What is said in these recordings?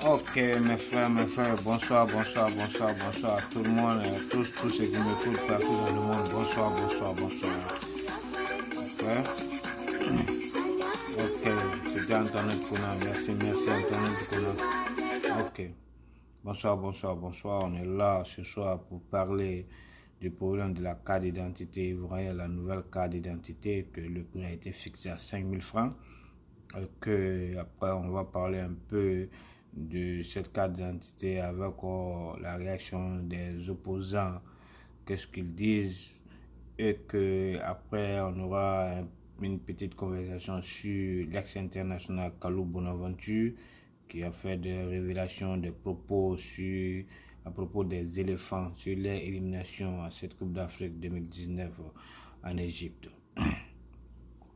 Ok, mes frères, bonsoir à tout le monde, et à tous ceux qui m'écoutent partout dans le monde. Bonsoir. Ok, ok, c'était Antoinette Kouna, merci Antoinette Kouna. Ok, bonsoir, on est là ce soir pour parler du problème de la carte d'identité ivoirienne, la nouvelle carte d'identité, que le prix a été fixé à 5000 francs. Après on va parler un peu de cette carte d'identité avec la réaction des opposants, qu'est-ce qu'ils disent, et que après on aura une petite conversation sur l'ex-international Kalou Bonaventure qui a fait des révélations, des propos à propos des éléphants sur leur élimination à cette Coupe d'Afrique 2019 en Égypte.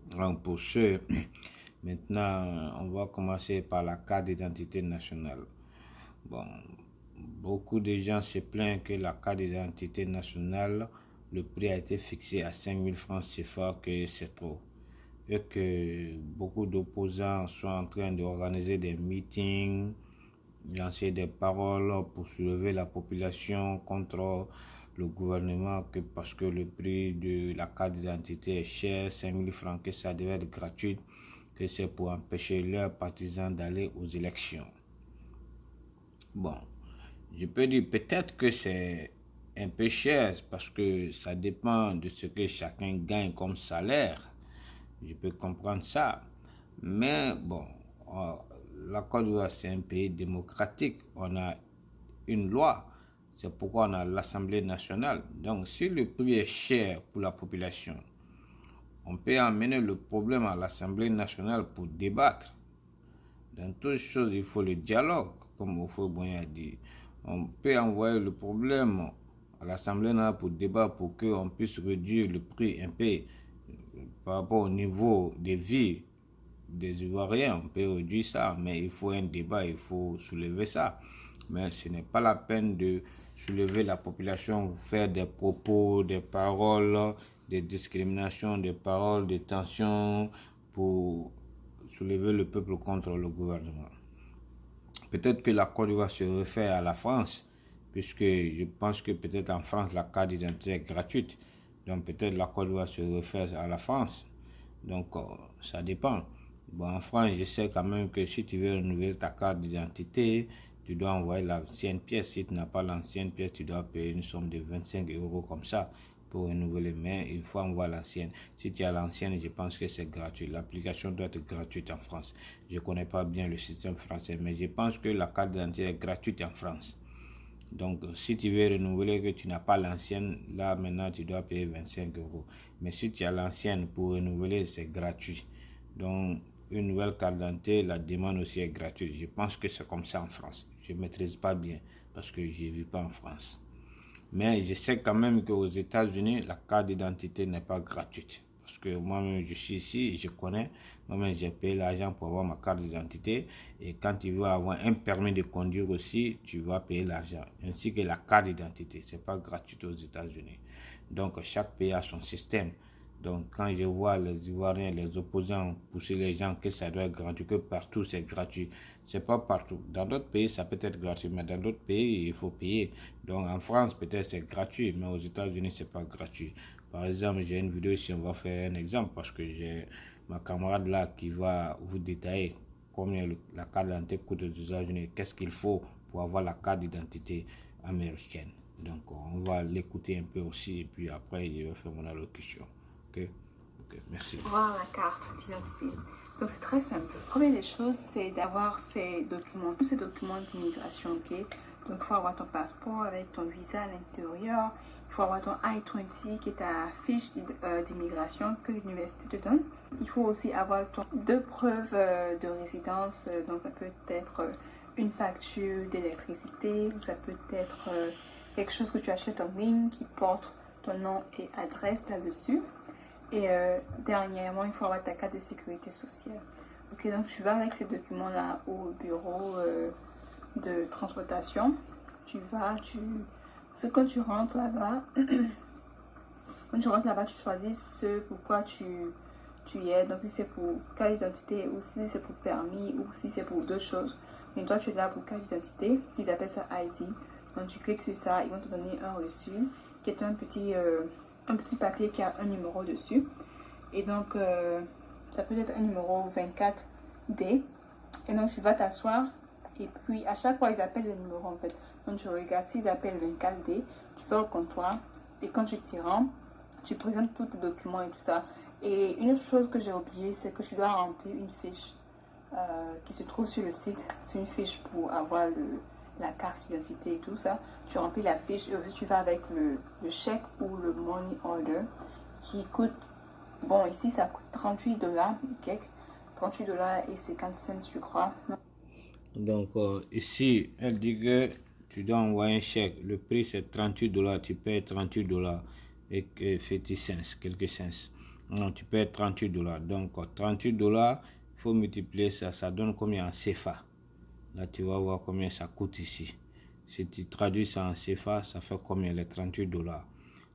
Donc pour ceux maintenant, on va commencer par la carte d'identité nationale. Bon, beaucoup de gens se plaignent que la carte d'identité nationale, le prix a été fixé à 5000 francs CFA, que c'est trop. Et que beaucoup d'opposants sont en train d'organiser des meetings, lancer des paroles pour soulever la population contre le gouvernement, que parce que le prix de la carte d'identité est cher, 5000 francs, que ça devait être gratuit, que c'est pour empêcher leurs partisans d'aller aux élections. Bon, je peux dire peut-être que c'est un peu cher parce que ça dépend de ce que chacun gagne comme salaire. Je peux comprendre ça. Mais bon, la Côte d'Ivoire, c'est un pays démocratique. On a une loi. C'est pourquoi on a l'Assemblée nationale. Donc, si le prix est cher pour la population, on peut amener le problème à l'Assemblée nationale pour débattre. Dans toutes choses, il faut le dialogue, comme Oufo-Boigny a dit. On peut envoyer le problème à l'Assemblée nationale pour débat pour qu'on puisse réduire le prix un peu par rapport au niveau de vie des Ivoiriens. On peut réduire ça, mais il faut un débat, il faut soulever ça. Mais ce n'est pas la peine de soulever la population, faire des propos, des paroles, des discriminations, des paroles, des tensions pour soulever le peuple contre le gouvernement. Peut-être que la Côte d'Ivoire se réfère à la France, puisque je pense que peut-être en France la carte d'identité est gratuite. Donc peut-être la Côte d'Ivoire se réfère à la France. Donc ça dépend. Bon, en France, je sais quand même que si tu veux renouveler ta carte d'identité, tu dois envoyer l'ancienne pièce. Si tu n'as pas l'ancienne pièce, tu dois payer une somme de 25 € comme ça pour renouveler, mais il faut envoyer l'ancienne. Si tu as l'ancienne, je pense que c'est gratuit. L'application doit être gratuite en France. Je ne connais pas bien le système français, mais je pense que la carte d'identité est gratuite en France. Donc, si tu veux renouveler que tu n'as pas l'ancienne, là maintenant tu dois payer 25 €. Mais si tu as l'ancienne pour renouveler, c'est gratuit. Donc, une nouvelle carte d'identité, la demande aussi est gratuite. Je pense que c'est comme ça en France. Je ne maîtrise pas bien parce que je ne vis pas en France. Mais je sais quand même qu'aux États-Unis, la carte d'identité n'est pas gratuite. Parce que moi-même, je suis ici, je connais. Moi-même, j'ai payé l'argent pour avoir ma carte d'identité. Et quand tu veux avoir un permis de conduire aussi, tu vas payer l'argent. Ainsi que la carte d'identité. Ce n'est pas gratuit aux États-Unis. Donc, chaque pays a son système. Donc, quand je vois les Ivoiriens, les opposants pousser les gens que ça doit être gratuit, que partout c'est gratuit, c'est pas partout. Dans d'autres pays, ça peut être gratuit, mais dans d'autres pays, il faut payer. Donc, en France, peut-être c'est gratuit, mais aux États-Unis, c'est pas gratuit. Par exemple, j'ai une vidéo ici, on va faire un exemple parce que j'ai ma camarade là qui va vous détailler combien la carte d'identité coûte aux États-Unis, qu'est-ce qu'il faut pour avoir la carte d'identité américaine. Donc, on va l'écouter un peu aussi et puis après, je vais faire mon allocution. Ok, merci. Voir la carte d'identité. Donc c'est très simple. Première des choses, c'est d'avoir ces documents, tous ces documents d'immigration, ok? Donc il faut avoir ton passeport avec ton visa à l'intérieur. Il faut avoir ton I-20 qui est ta fiche d'immigration que l'université te donne. Il faut aussi avoir deux preuves de résidence. Donc ça peut être une facture d'électricité ou ça peut être quelque chose que tu achètes en ligne qui porte ton nom et adresse là-dessus. Et dernièrement, il faut avoir ta carte de sécurité sociale. Ok, donc tu vas avec ces documents-là au bureau de transportation. Quand tu rentres là-bas, tu choisis ce pourquoi tu y es. Donc si c'est pour carte d'identité ou si c'est pour permis ou si c'est pour d'autres choses. Et toi, tu es là pour carte d'identité, qu'ils appellent ça ID. Donc, tu cliques sur ça, ils vont te donner un reçu, qui est un petit papier qui a un numéro dessus. Et donc, ça peut être un numéro 24D. Et donc, tu vas t'asseoir. Et puis, à chaque fois, ils appellent le numéro, en fait. Donc, tu regardes s'ils appellent 24D. Tu vas au comptoir. Et quand tu t'y rends, tu présentes tous tes documents et tout ça. Et une autre chose que j'ai oublié, c'est que tu dois remplir une fiche qui se trouve sur le site. C'est une fiche pour avoir la carte d'identité et tout ça. Tu remplis la fiche et aussi tu vas avec le chèque ou le money order qui coûte, bon ici ça coûte $38 et 38 et 50 cents je crois. Donc ici, elle dit que tu dois envoyer un chèque. Le prix c'est $38. Tu payes $38 et 50 cents, quelques cents. Non, tu payes $38. Donc $38, il faut multiplier ça. Ça donne combien en CFA? Là, tu vas voir combien ça coûte ici. Si tu traduis ça en CFA, ça fait combien les $38?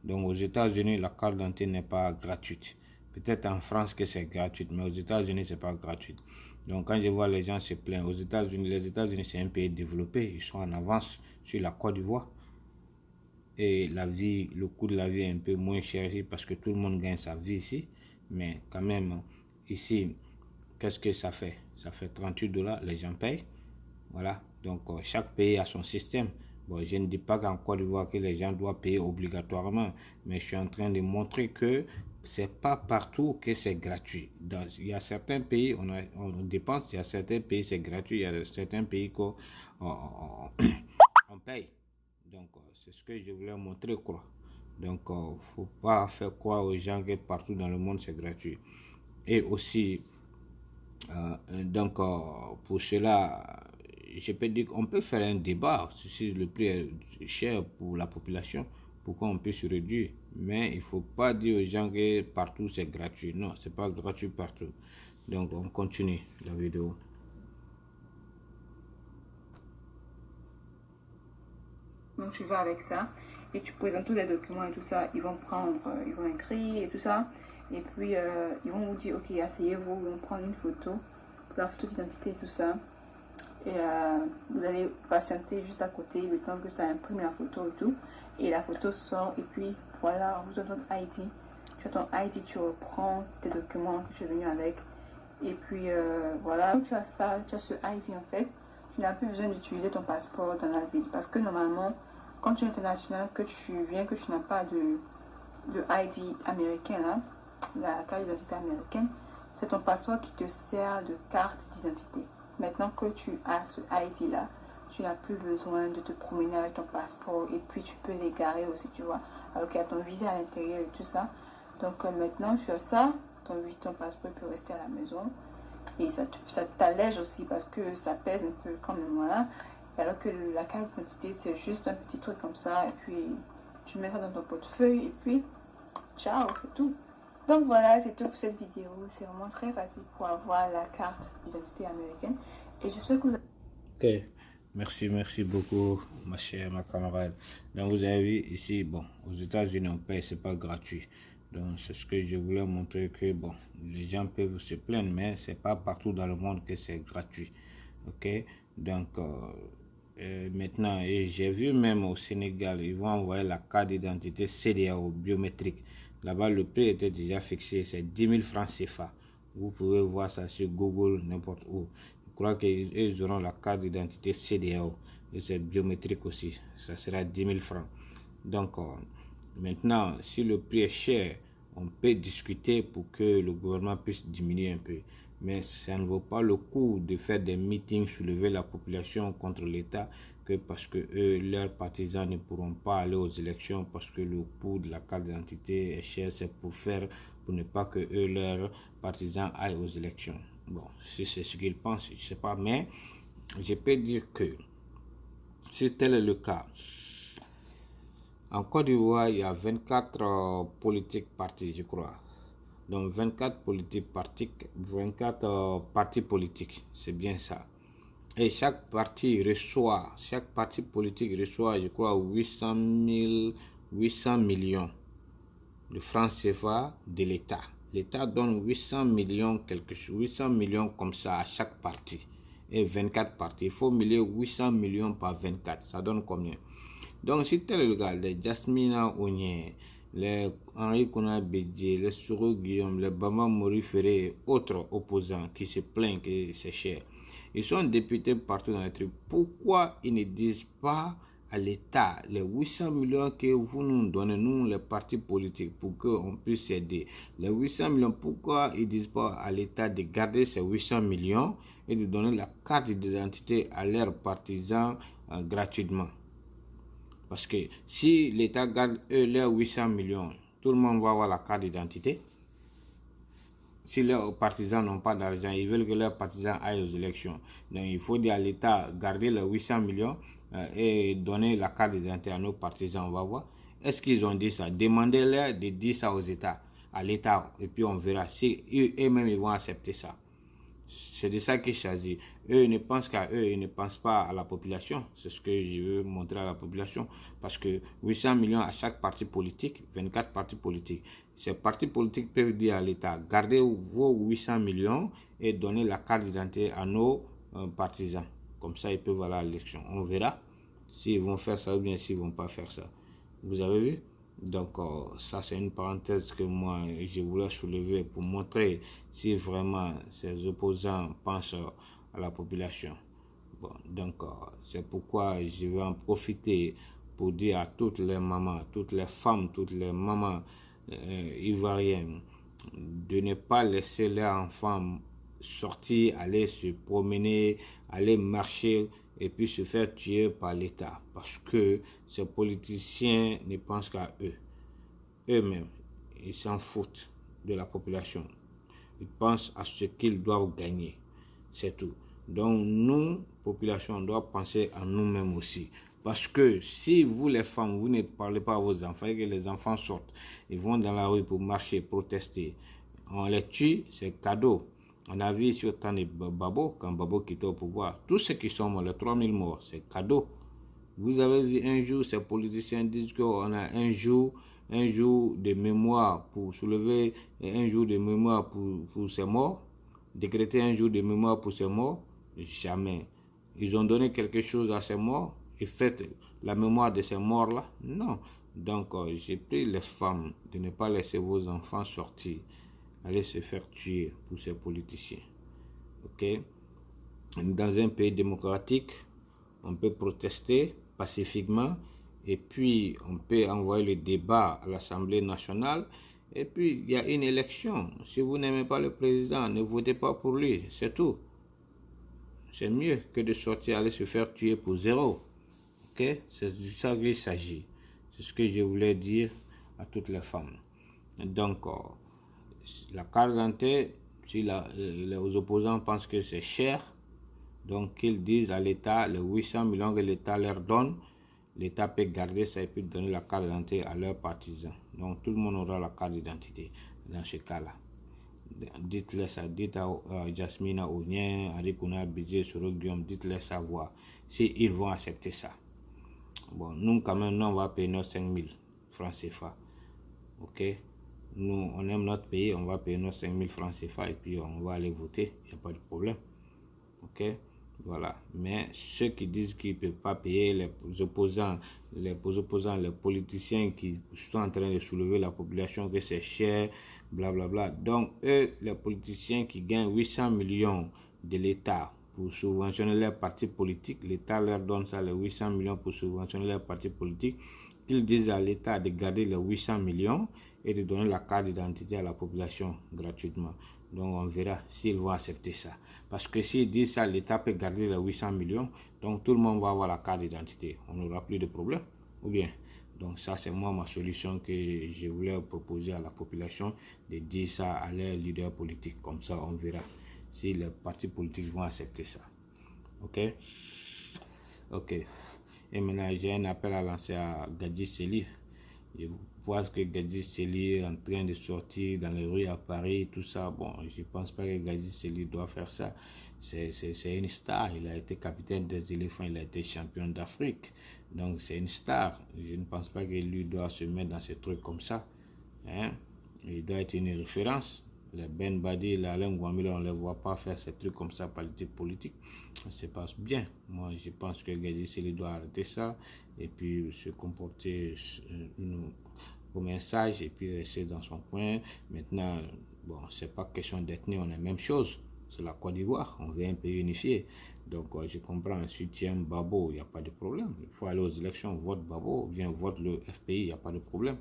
Donc aux États-Unis, la carte d'identité n'est pas gratuite. Peut-être en France que c'est gratuit, mais aux États-Unis, c'est pas gratuit. Donc quand je vois les gens se plaindre, aux États-Unis, les États-Unis, c'est un pays développé. Ils sont en avance sur la Côte d'Ivoire. Et la vie, le coût de la vie est un peu moins cher ici parce que tout le monde gagne sa vie ici. Mais quand même, ici, qu'est-ce que ça fait? Ça fait $38, les gens payent. Voilà, donc chaque pays a son système. Bon, je ne dis pas qu'en Côte d'Ivoire que les gens doivent payer obligatoirement, mais je suis en train de montrer que c'est pas partout que c'est gratuit. Il y a certains pays, on dépense, il y a certains pays c'est gratuit, il y a certains pays qu'on on paye. Donc c'est ce que je voulais montrer, quoi. Donc faut pas faire croire aux gens que partout dans le monde c'est gratuit. Et aussi, donc pour cela, je peux dire qu'on peut faire un débat si le prix est cher pour la population, pourquoi on peut se réduire. Mais il ne faut pas dire aux gens que partout c'est gratuit. Non, c'est pas gratuit partout. Donc on continue la vidéo. Donc tu vas avec ça et tu présentes tous les documents et tout ça. Ils vont prendre, ils vont écrire et tout ça. Et puis ils vont vous dire ok, asseyez-vous, ils vont prendre une photo, la photo d'identité et tout ça. Et vous allez patienter juste à côté le temps que ça imprime la photo et tout. Et la photo sort et puis voilà, vous avez votre ID. Tu as ton ID, tu reprends tes documents que tu es venu avec. Et puis voilà, tu as ça, tu as ce ID en fait. Tu n'as plus besoin d'utiliser ton passeport dans la ville. Parce que normalement, quand tu es international, que tu viens, que tu n'as pas de ID américain, là, la carte d'identité américaine, c'est ton passeport qui te sert de carte d'identité. Maintenant que tu as ce ID là, tu n'as plus besoin de te promener avec ton passeport et puis tu peux l'égarer aussi, tu vois, alors qu'il y a ton visa à l'intérieur et tout ça. Donc maintenant tu as ça, ton passeport peut rester à la maison et ça t'allège aussi parce que ça pèse un peu quand même, voilà. Alors que la carte d'identité c'est juste un petit truc comme ça et puis tu mets ça dans ton portefeuille et puis ciao, c'est tout. Donc voilà, c'est tout pour cette vidéo. C'est vraiment très facile pour avoir la carte d'identité américaine. Et j'espère que vous avez... Ok, merci beaucoup, ma chère, ma camarade. Donc vous avez vu ici, bon, aux États-Unis on paye, c'est pas gratuit. Donc c'est ce que je voulais montrer que bon, les gens peuvent se plaindre, mais c'est pas partout dans le monde que c'est gratuit. Ok, donc maintenant, et j'ai vu même au Sénégal, ils vont envoyer la carte d'identité CEDEAO biométrique. Là-bas, le prix était déjà fixé, c'est 10 000 francs CFA. Vous pouvez voir ça sur Google, n'importe où. Je crois qu'ils auront la carte d'identité CEDEAO. Et c'est biométrique aussi. Ça sera 10 000 francs. Donc, maintenant, si le prix est cher, on peut discuter pour que le gouvernement puisse diminuer un peu. Mais ça ne vaut pas le coup de faire des meetings, soulever la population contre l'État, que parce que eux, leurs partisans ne pourront pas aller aux élections parce que le coût de la carte d'identité est cher. C'est pour ne pas que eux, leurs partisans aillent aux élections. Bon, si c'est ce qu'ils pensent, je ne sais pas. Mais je peux dire que si tel est le cas, en Côte d'Ivoire, il y a 24 politiques partis, je crois. Donc 24 partis politiques, c'est bien ça. Et chaque parti politique reçoit, je crois, 800 millions de francs CFA de l'État. L'État donne 800 millions comme ça à chaque parti. et 24 partis. Il faut millier 800 millions par 24. Ça donne combien? Donc, si tu regardes les Jasmina Onye, les Henri Kouna Bédié, les Souro Guillaume, les Bama Mori Ferré et autres opposants qui se plaignent que c'est cher, ils sont députés partout dans les trucs. Pourquoi ils ne disent pas à l'État les 800 millions que vous nous donnez, nous les partis politiques, pour qu'on puisse aider? Les 800 millions, pourquoi ils ne disent pas à l'État de garder ces 800 millions et de donner la carte d'identité à leurs partisans gratuitement? Parce que si l'État garde leurs 800 millions, tout le monde va avoir la carte d'identité. Si leurs partisans n'ont pas d'argent, ils veulent que leurs partisans aillent aux élections. Donc il faut dire à l'État, garder les 800 millions et donner la carte d'identité à nos partisans. On va voir. Est-ce qu'ils ont dit ça? Demandez-leur de dire ça aux États, à l'État, et puis on verra si eux-mêmes ils vont accepter ça. C'est de ça qu'il s'agit. Eux ne pensent qu'à eux, ils ne pensent pas à la population. C'est ce que je veux montrer à la population. Parce que 800 millions à chaque parti politique, 24 partis politiques. Ces partis politiques peuvent dire à l'État, gardez vos 800 millions et donnez la carte d'identité à nos partisans. Comme ça, ils peuvent aller à l'élection. On verra s'ils vont faire ça ou bien s'ils ne vont pas faire ça. Vous avez vu? Donc ça c'est une parenthèse que moi je voulais soulever pour montrer si vraiment ces opposants pensent à la population. Bon, donc c'est pourquoi je vais en profiter pour dire à toutes les mamans, toutes les femmes, toutes les mamans ivoiriennes de ne pas laisser leurs enfants sortir, aller se promener, aller marcher et puis se faire tuer par l'État. Parce que ces politiciens ne pensent qu'à eux. Eux-mêmes, ils s'en foutent de la population. Ils pensent à ce qu'ils doivent gagner. C'est tout. Donc nous, population, on doit penser à nous-mêmes aussi. Parce que si vous, les femmes, vous ne parlez pas à vos enfants et que les enfants sortent, ils vont dans la rue pour marcher, protester, on les tue, c'est cadeau. On a vu ici autant de Babo, quand Babo quittait au pouvoir, tous ceux qui sont morts, les 3000 morts, c'est cadeau. Vous avez vu un jour, ces politiciens disent qu'on a un jour de mémoire pour soulever, un jour de mémoire pour ces morts, décréter un jour de mémoire pour ces morts, jamais. Ils ont donné quelque chose à ces morts et fait la mémoire de ces morts-là? Non. Donc, j'ai pris les femmes de ne pas laisser vos enfants sortir, aller se faire tuer pour ces politiciens. Ok? Dans un pays démocratique, on peut protester pacifiquement et puis on peut envoyer le débat à l'Assemblée nationale et puis il y a une élection. Si vous n'aimez pas le président, ne votez pas pour lui, c'est tout. C'est mieux que de sortir aller se faire tuer pour zéro. Ok? C'est de ça qu'il s'agit. C'est ce que je voulais dire à toutes les femmes. Donc, la carte d'identité, si les opposants pensent que c'est cher, donc qu'ils disent à l'État, les 800 millions que l'État leur donne, l'État peut garder ça et puis donner la carte d'identité à leurs partisans. Donc tout le monde aura la carte d'identité dans ce cas-là. Dites-les ça, dites à Jasmina Onye, Henri Kouna Bédié, Souro Guillaume, dites-les savoir s'ils vont accepter ça. Bon, nous quand même, nous, on va payer nos 5000 francs CFA. Ok? Nous, on aime notre pays, on va payer nos 5000 francs CFA et puis on va aller voter, il n'y a pas de problème. Ok? Voilà. Mais ceux qui disent qu'ils ne peuvent pas payer, les opposants, les politiciens qui sont en train de soulever la population que c'est cher, blablabla. Donc, eux, les politiciens qui gagnent 800 millions de l'État pour subventionner leurs partis politiques, l'État leur donne ça, les 800 millions pour subventionner leurs partis politiques, qu'ils disent à l'État de garder les 800 millions et de donner la carte d'identité à la population gratuitement. Donc on verra s'ils vont accepter ça. Parce que s'ils disent ça, l'État peut garder les 800 millions, donc tout le monde va avoir la carte d'identité. On n'aura plus de problème. Ou bien, donc ça c'est moi ma solution que je voulais proposer à la population, de dire ça à leurs leaders politiques. Comme ça on verra si les partis politiques vont accepter ça. Ok? Ok. Et maintenant j'ai un appel à lancer à Gadji Seli. Je vois que Gadji Seli est en train de sortir dans les rues à Paris, tout ça. Bon, je ne pense pas que Gadji Seli doit faire ça. C'est une star. Il a été capitaine des éléphants, il a été champion d'Afrique. Donc c'est une star. Je ne pense pas que lui doit se mettre dans ces trucs comme ça. Hein? Il doit être une référence. Les Ben Badi, les Alain Guamile, on ne les voit pas faire ces trucs comme ça, politique. Ça se passe bien. Moi, je pense que Gadji Seli doit arrêter ça et puis se comporter comme un sage et puis rester dans son coin. Maintenant, bon, c'est pas question d'ethnie, on est la même chose. C'est la Côte d'Ivoire, on veut un pays unifié. Donc, je comprends, si tu aimes Babo, il n'y a pas de problème. Il faut aller aux élections, vote Babo, ou bien vote le FPI, il n'y a pas de problème.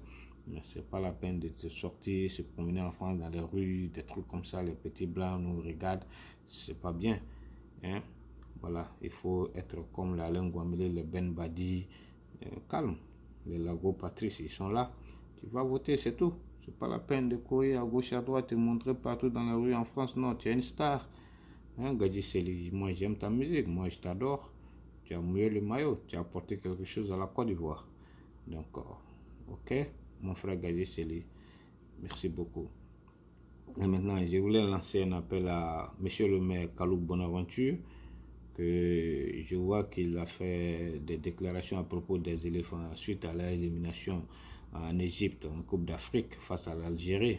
Mais c'est pas la peine de te sortir, se promener en France dans les rues, des trucs comme ça, les petits blancs nous regardent, c'est pas bien. Hein? Voilà, il faut être comme la Alain Guamile, les Ben Badi, calme. Les Lago Patrice, ils sont là. Tu vas voter, c'est tout. C'est pas la peine de courir à gauche, à droite, te montrer partout dans la rue en France. Non, tu es une star. Hein, Gadji Seli, moi j'aime ta musique, moi je t'adore. Tu as mouillé le maillot, tu as apporté quelque chose à la Côte d'Ivoire. Donc, ok, mon frère Gadji Seli, merci beaucoup. Et maintenant, je voulais lancer un appel à Monsieur le maire Kalou Bonaventure, que je vois qu'il a fait des déclarations à propos des éléphants suite à leur élimination en Égypte, en Coupe d'Afrique, face à l'Algérie.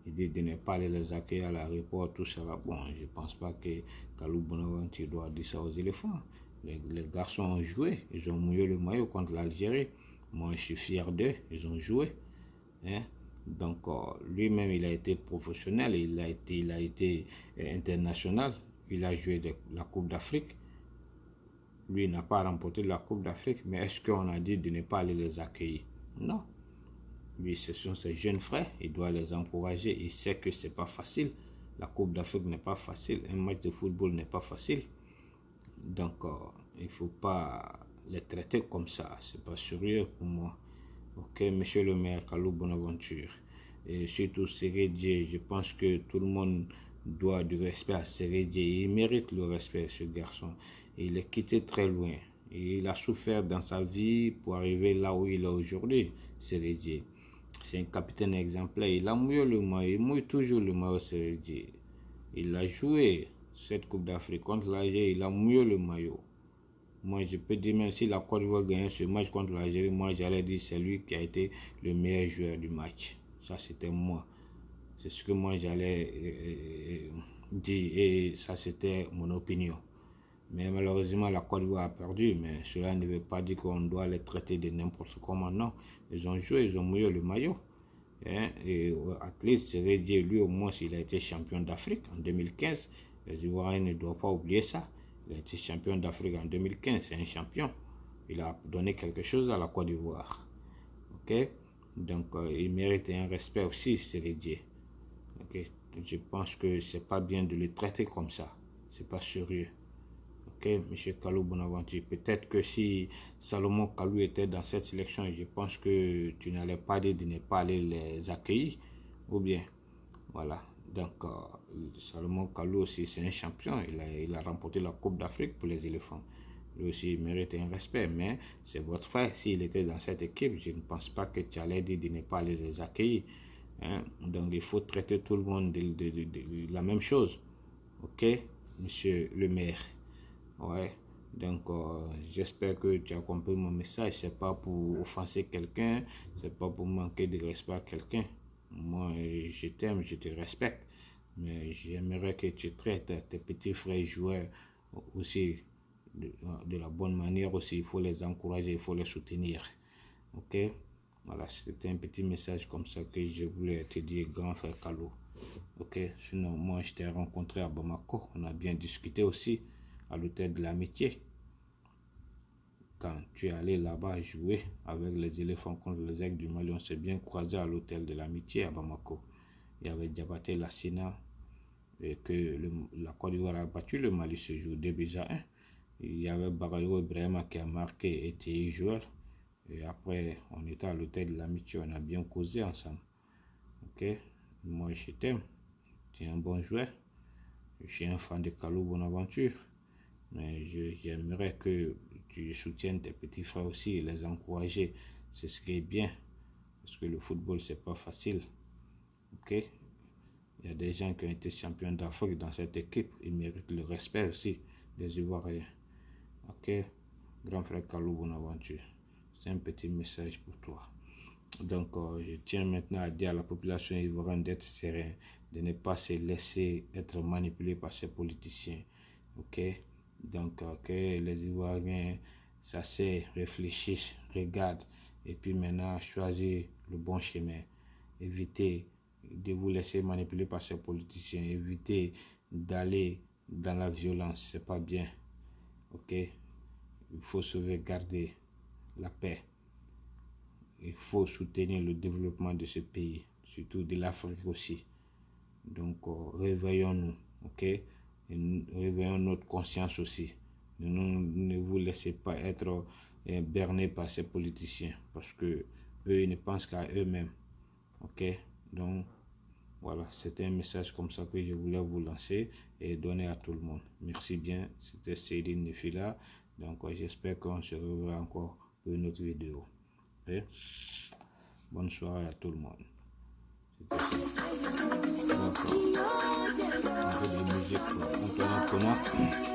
Il dit de ne pas aller les accueillir à l'aéroport, tout ça. Bon, je ne pense pas que Kalou Bonaventure doit dire ça aux éléphants. Les garçons ont joué, ils ont mouillé le maillot contre l'Algérie. Moi, je suis fier d'eux, ils ont joué. Hein? Donc, lui-même, il a été professionnel, il a été international. Il a joué la Coupe d'Afrique. Lui n'a pas remporté la Coupe d'Afrique, mais est-ce qu'on a dit de ne pas aller les accueillir? Non. Lui, ce sont ses jeunes frères, il doit les encourager. Il sait que ce n'est pas facile. La Coupe d'Afrique n'est pas facile. Un match de football n'est pas facile. Donc, il ne faut pas les traiter comme ça. Ce n'est pas sérieux pour moi. Ok, monsieur le maire Kalou Bonaventure. Et surtout Sérédié, je pense que tout le monde doit du respect à Sérédié. Il mérite le respect, ce garçon. Il est quitté très loin. Et il a souffert dans sa vie pour arriver là où il est aujourd'hui, Sérédié. C'est un capitaine exemplaire. Il a mouillé le maillot. Il mouille toujours le maillot, Sérédié. Il a joué cette Coupe d'Afrique contre l'Algérie. Il a mouillé le maillot. Moi, je peux dire, même si la Côte d'Ivoire gagnait ce match contre l'Algérie, moi, j'allais dire c'est lui qui a été le meilleur joueur du match. Ça, c'était moi. C'est ce que moi, j'allais dire. Et ça, c'était mon opinion. Mais malheureusement, la Côte d'Ivoire a perdu. Mais cela ne veut pas dire qu'on doit les traiter de n'importe comment. Non. Ils ont joué, ils ont mouillé le maillot. Hein? Et at least, Sérédié, lui, au moins, il a été champion d'Afrique en 2015. Les Ivoiriens ne doivent pas oublier ça. Il a été champion d'Afrique en 2015, c'est un champion. Il a donné quelque chose à la Côte d'Ivoire. Ok? Donc, il mérite un respect aussi, Sérédié. Ok? Je pense que c'est pas bien de le traiter comme ça. C'est pas sérieux. Ok, monsieur Kalou Bonaventure. Peut-être que si Salomon Kalou était dans cette sélection, je pense que tu n'allais pas dire de ne pas aller les accueillir. Ou bien, voilà. Donc, Salomon Kalou aussi, c'est un champion. Il a remporté la Coupe d'Afrique pour les éléphants. Lui aussi, il mérite un respect. Mais c'est votre frère. S'il était dans cette équipe, je ne pense pas que tu allais dire de ne pas aller les accueillir. Hein? Donc, il faut traiter tout le monde de la même chose. Ok, monsieur le maire. Ouais. Donc, j'espère que tu as compris mon message. C'est pas pour offenser quelqu'un. C'est pas pour manquer de respect à quelqu'un. Moi, je t'aime, je te respecte, mais j'aimerais que tu traites tes petits frères joueurs aussi de la bonne manière aussi. Il faut les encourager, il faut les soutenir. Ok? Voilà, c'était un petit message comme ça que je voulais te dire, grand frère Kalou. Ok? Sinon, moi, je t'ai rencontré à Bamako. On a bien discuté aussi à l'hôtel de l'Amitié. Quand tu es allé là-bas jouer avec les éléphants contre les aigles du Mali, on s'est bien croisé à l'hôtel de l'Amitié à Bamako. Il y avait Diabaté Lassina et que la Côte d'Ivoire a battu le Mali ce jour 2-1. Il y avait Bagayo Ibrahima qui a marqué et Thierry Joël. Et après, on était à l'hôtel de l'Amitié, on a bien causé ensemble. Ok? Moi, je t'aime. Tu es un bon joueur. Je suis un fan de Kalou Bonaventure. Mais j'aimerais que tu soutiennes tes petits frères aussi et les encourager. C'est ce qui est bien. Parce que le football, c'est pas facile. Ok? Il y a des gens qui ont été champions d'Afrique dans cette équipe. Ils méritent le respect aussi des Ivoiriens. Ok? Grand frère Kalou Bonaventure. C'est un petit message pour toi. Donc, je tiens maintenant à dire à la population ivoirienne d'être serein, de ne pas se laisser être manipulé par ces politiciens. Ok? Donc, que les Ivoiriens s'asseyent, réfléchissent, regardent, et puis maintenant choisir le bon chemin. Évitez de vous laisser manipuler par ces politiciens. Évitez d'aller dans la violence. C'est pas bien. Ok? Il faut sauvegarder la paix. Il faut soutenir le développement de ce pays, surtout de l'Afrique aussi. Donc, réveillons-nous, ok? Et réveillons notre conscience aussi. Ne vous laissez pas être bernés par ces politiciens, parce que eux, ils ne pensent qu'à eux-mêmes, ok? Donc, voilà, c'était un message comme ça que je voulais vous lancer et donner à tout le monde. Merci bien, c'était Céline Nefila. Donc, j'espère qu'on se reverra encore pour une autre vidéo. Okay? Bonne soirée à tout le monde. Un peu de musique pour Antoine.